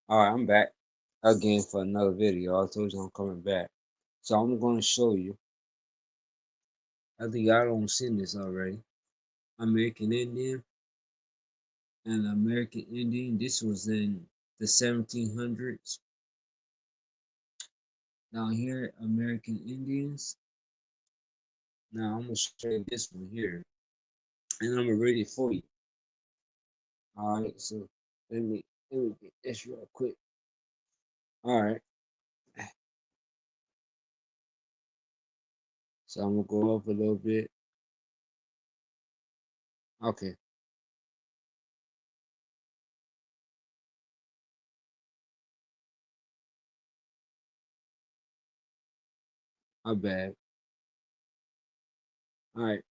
Alright, I'm back again for another video. I told you I'm coming back. So I'm going to show you. I think y'all don't seen this already. American Indian and American Indian. This was in the 1700s. Down here, American Indians. Now I'm going to show you this one here. And I'm going to read it for you. Alright, so let me get this real quick. Alright. So I'm going to go up a little bit. Okay. My bad. Alright.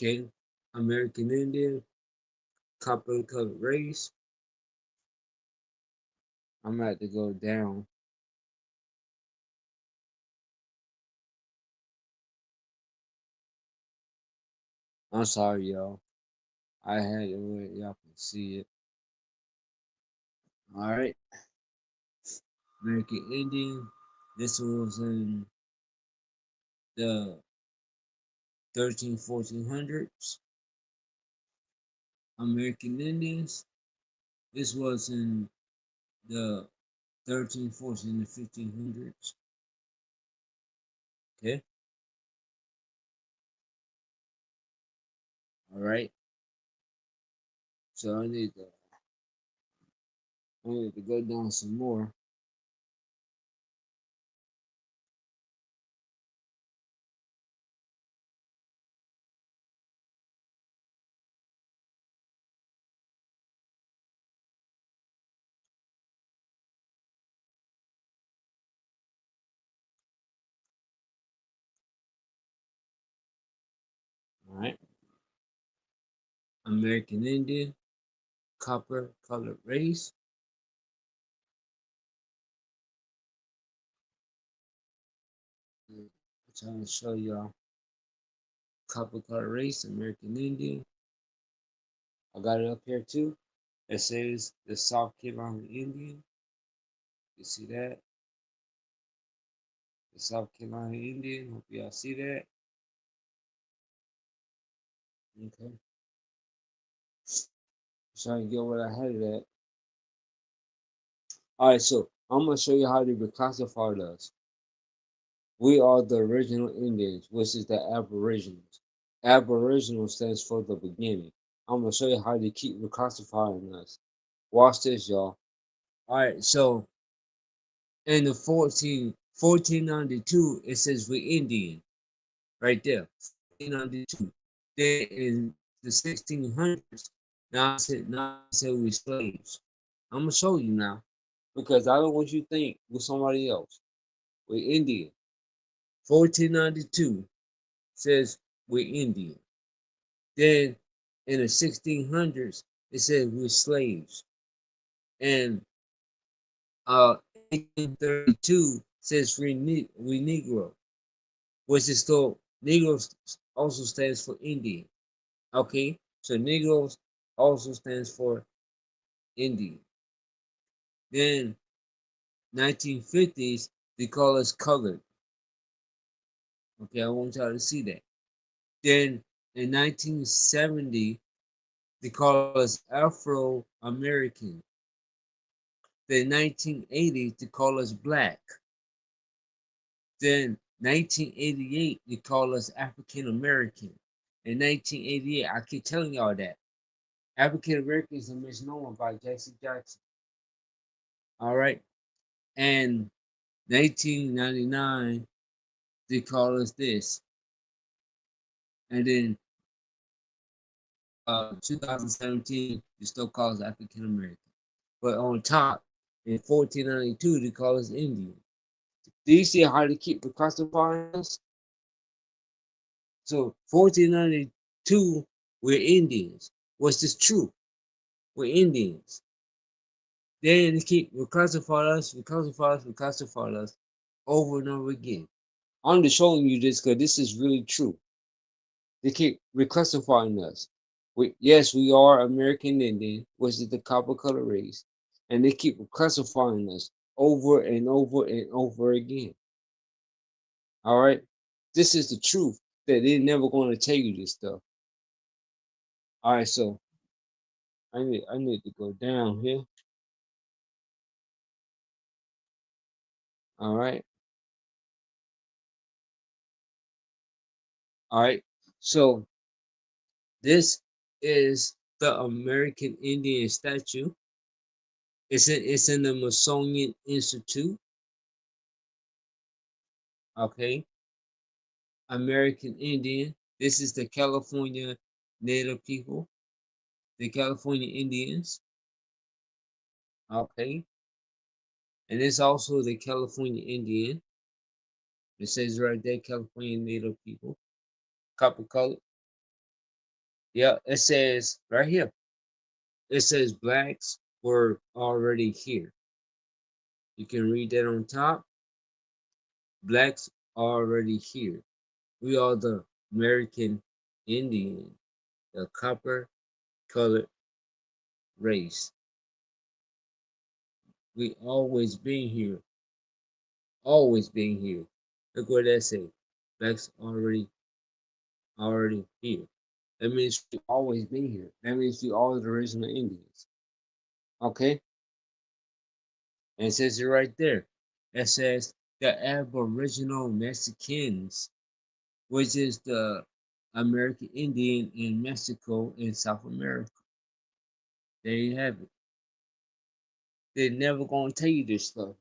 Okay. American Indian, copper colored race. I'm gonna have to go down. I'm sorry, y'all. I had it where y'all can see it. All right. American Indian. This was in the 1400s. American Indians. This was in the 14 and 1500s. Okay. All right. So I need to go down some more. All right. American Indian, copper colored race. I'm trying to show y'all copper colored race, American Indian. I got it up here too. It says the South Carolina Indian. You see that? The South Carolina Indian. Hope y'all see that. Okay. Trying to get what I had it at. Alright, so I'm gonna show you how they reclassified us. We are the original Indians, which is the Aboriginals. Aboriginal stands for the beginning. I'm gonna show you how they keep reclassifying us. Watch this, y'all. Alright, so in the 1492, it says we Indian. Right there. 1492. Then in the 1600s, now I said we slaves. I'm gonna show you now because I don't want you to think we're somebody else. We're Indian. 1492 says we're Indian. Then in the 1600s, it says we're slaves. And 1832 says we Negro, which is still Negro also stands for Indian. Okay, so Negroes also stands for Indian. Then 1950s, they call us colored. Okay, I want y'all to see that. Then in 1970, they call us Afro American. Then 1980, they call us black. Then 1988, they call us African American. In 1988, I keep telling y'all that African American is a misnomer by Jesse Jackson. All right, and 1999, they call us this. And then 2017, they still call us African American. But on top, in 1492, they call us Indian. Do you see how they keep reclassifying us? So 1492, we're Indians. What's this true? We're Indians. Then they keep reclassifying us, reclassifying us over and over again. I'm just showing you this because this is really true. They keep reclassifying us. Yes, we are American Indian, which is the copper color race, and they keep classifying us over and over and over again. All right, this is the truth that they're never going to tell you this stuff. All right, so I need to go down here. All right, all right. So this is the American Indian statue. It's in the Smithsonian Institute. Okay, American Indian. This is the California Native people, the California Indians. Okay, and it's also the California Indian. It says right there, California Native people, copper color. Yeah, it says right here. It says blacks were already here. You can read that on top. Blacks already here. We are the American Indian, the copper colored race. We always been here. Always been here. Look what that say. Blacks already here. That means we always been here. That means we all the original Indians. Okay? And it says it right there. It says the Aboriginal Mexicans, which is the American Indian in Mexico and South America. There you have it. They're never gonna tell you this stuff.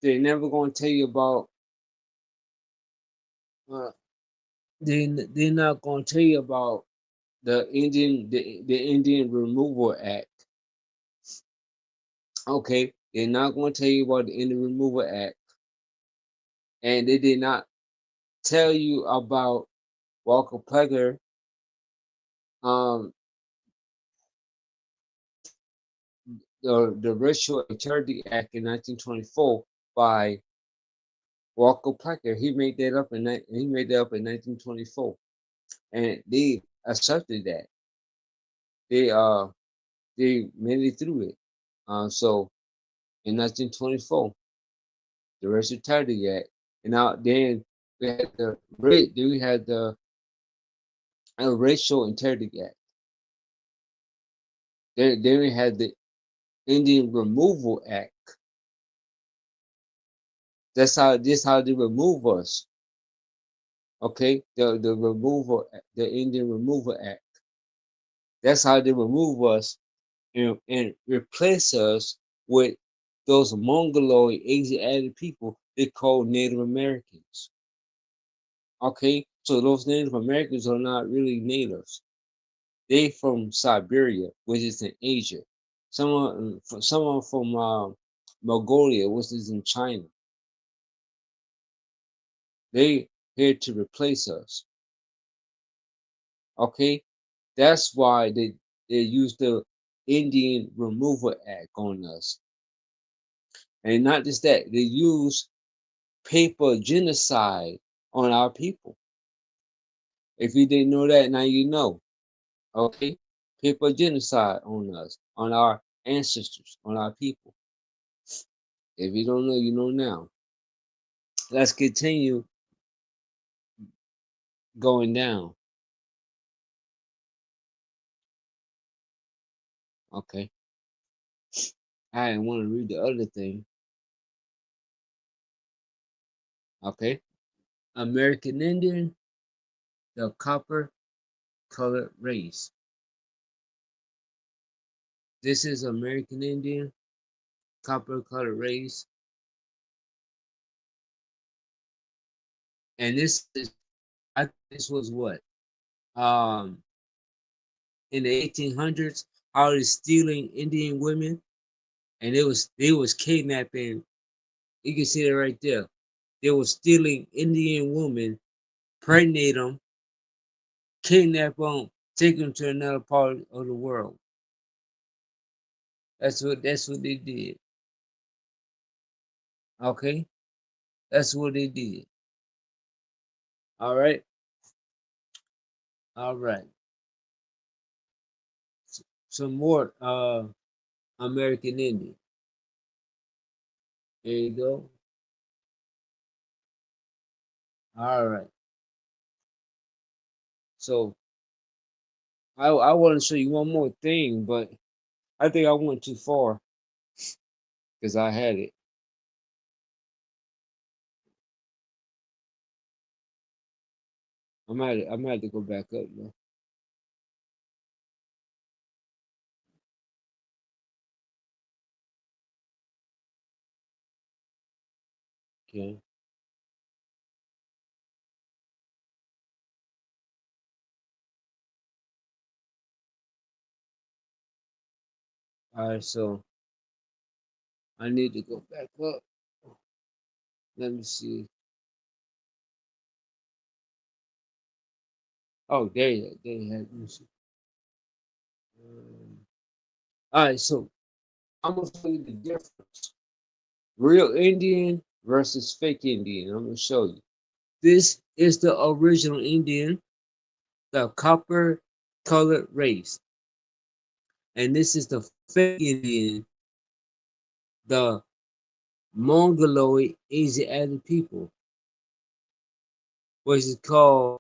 They're never gonna tell you about uh, they're not gonna tell you about the Indian Removal Act. Okay, they're not gonna tell you about the Indian Removal Act, and they did not tell you about Walker Plecker, um, the Racial Integrity Act in 1924 by Walker Plecker. He made that up in 1924, and they accepted that. They they made it through it. So in 1924, the Racial Integrity Act, and now then we had the Racial Integrity Act. Then we had the Indian Removal Act. This how they remove us. Okay, the Indian Removal Act. That's how they remove us and replace us with those Mongoloid Asiatic people they call Native Americans. Okay, so those Native Americans are not really natives. They from Siberia, which is in Asia. Someone from Mongolia, which is in China. They here to replace us. Okay, that's why they use the Indian Removal Act on us, and not just that, they use paper genocide on our people. If you didn't know that, now you know. Okay, paper genocide on us, on our ancestors, on our people. If you don't know, you know now. Let's continue going down. Okay, I want to read the other thing. Okay, American Indian, the copper colored race. This is American Indian, copper colored race, and I think this was what in the 1800s. How they stealing Indian women, and they was kidnapping. You can see it right there. They were stealing Indian women, pregnate them, kidnap them, take them to another part of the world. That's what they did. Okay, that's what they did. All right, all right. Some more American Indian. There you go. All right. So I want to show you one more thing, but I think I went too far because I had it. I might have to go back up though. Okay. All right. So I need to go back up. Let me see. Oh, there you have. Let me see. All right. So I'm gonna show you the difference. Real Indian versus fake Indian. I'm gonna show you. This is the original Indian, the copper colored race. And this is the fake Indian, the Mongoloid Asiatic people, which is called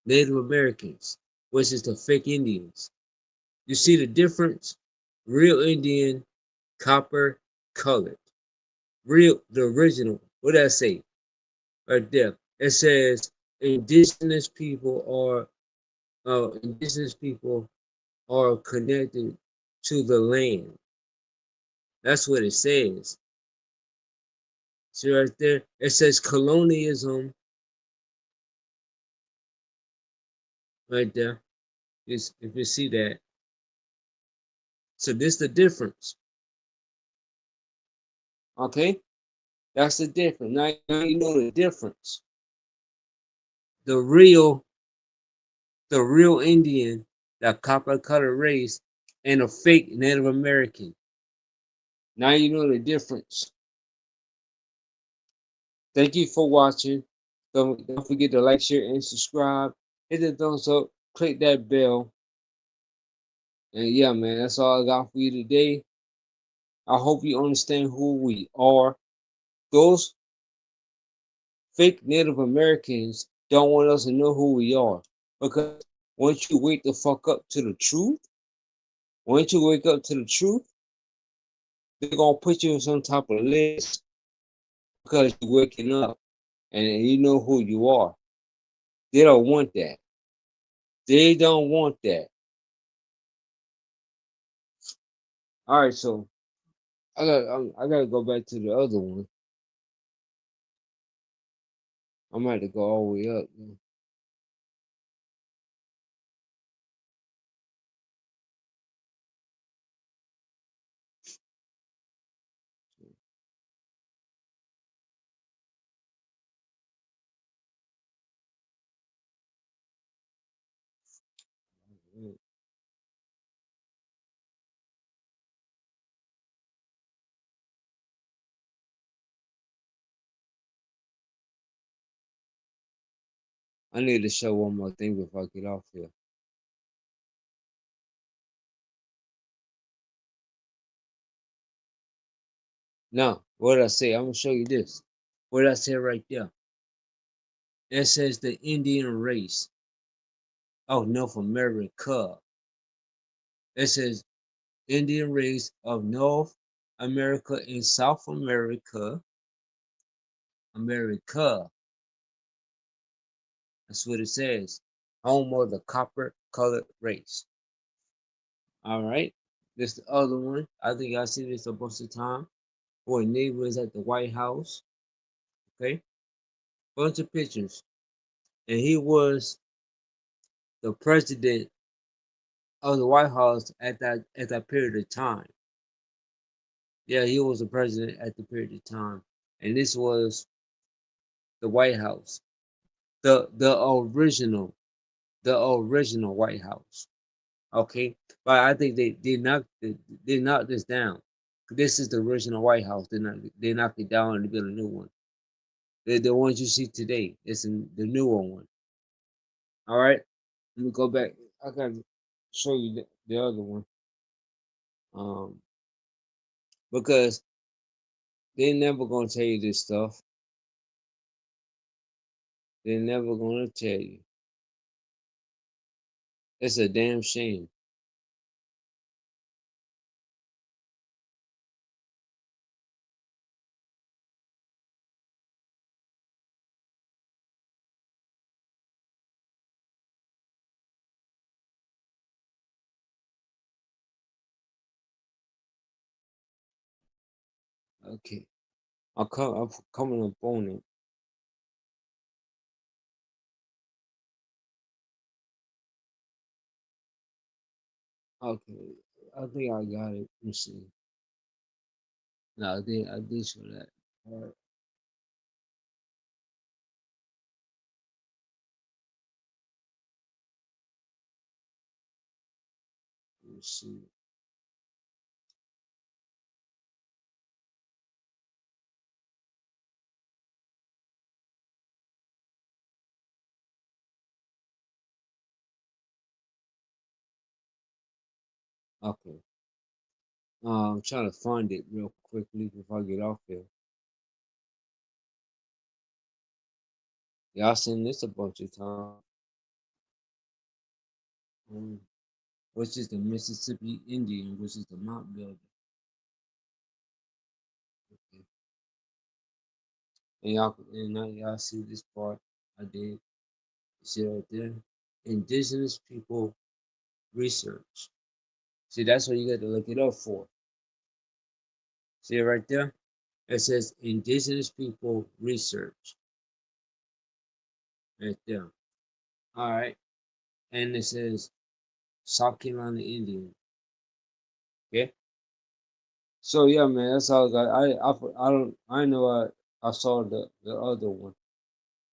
Native Americans, which is the fake Indians. You see the difference? Real Indian, copper colored. Real, the original. What did I say? Right there. It says indigenous people are connected to the land. That's what it says. See right there? It says colonialism right there. If you see that. So this the difference. Okay? That's the difference. Now you know the difference. The real, the real Indian, the copper colored race, and a fake Native American. Now you know the difference. Thank you for watching. Don't forget to like, share, and subscribe. Hit the thumbs up, click that bell. And yeah, man, that's all I got for you today. I hope you understand who we are. Those fake Native Americans don't want us to know who we are. Because once you wake the fuck up to the truth, once you wake up to the truth, they're gonna put you on some type of list because you're waking up and you know who you are. They don't want that. They don't want that. All right, so I gotta go back to the other one. I'm gonna have to go all the way up. I need to show one more thing before I get off here. Now, what did I say? I'm gonna show you this. What did I say right there? It says the Indian race of North America. It says Indian race of North America and South America. America. That's what it says. Home of the copper colored race. All right. This the other one. I think I see this a bunch of time. Boy, neighbors at the White House. Okay. Bunch of pictures. And he was the president of the White House at that period of time. Yeah, he was the president at the period of time. And this was the White House. The original White House. Okay, but I think they knocked this down. This is the original White House. They knocked it down and built a new one. The ones you see today. It's in the newer one. All right. Let me go back. I gotta show you the other one. Um, because they never gonna tell you this stuff. They're never gonna tell you. It's a damn shame. Okay. I'm coming up on it. Okay. I think I got it. Let me see. No, I did show that. All right. Let me see. Okay. I'm trying to find it real quickly before I get off here. Y'all seen this a bunch of times. Um, which is the Mississippi Indian, which is the mount builder. Okay. And now y'all see this part I did. See right there? Indigenous people research. See, that's what you got to look it up for. See it right there? It says Indigenous people research. Right there. All right. And it says South Carolina Indian. Okay. So yeah, man, that's all I got. I don't I know I saw the other one.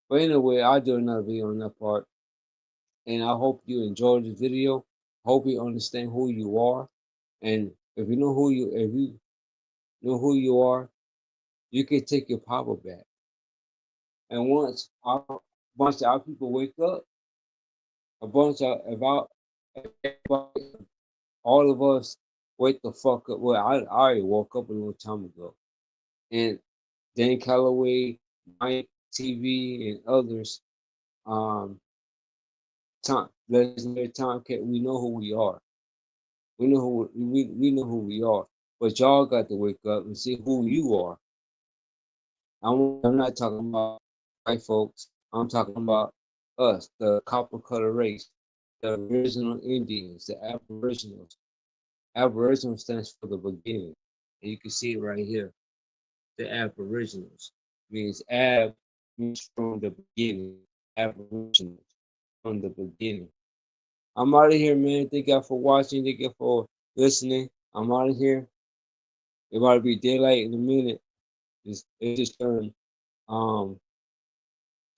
But anyway, I'll do another video on that part. And I hope you enjoyed the video. Hope you understand who you are. And if you know who you are, you can take your power back. And once our people wake up, a bunch of about all of us wake the fuck up. Well, I already woke up a little time ago. And Dan Calloway, Mike TV, and others, um, Tom, legendary Tomcat, we know who we are. We know who we are. But y'all got to wake up and see who you are. I'm not talking about white folks. I'm talking about us, the copper color race, the original Indians, the Aboriginals. Aboriginal stands for the beginning. And you can see it right here. The Aboriginals means ab means from the beginning. Aboriginals from the beginning. I'm out of here, man. Thank y'all for watching. Thank you for listening. I'm out of here. It might be daylight in a minute. It just turned um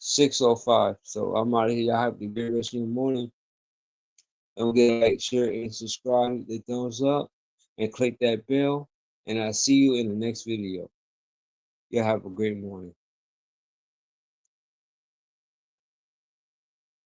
6:05. So I'm out of here. Y'all have a great rest of your morning. Don't forget to like, share, and subscribe. The thumbs up and click that bell. And I'll see you in the next video. Y'all have a great morning.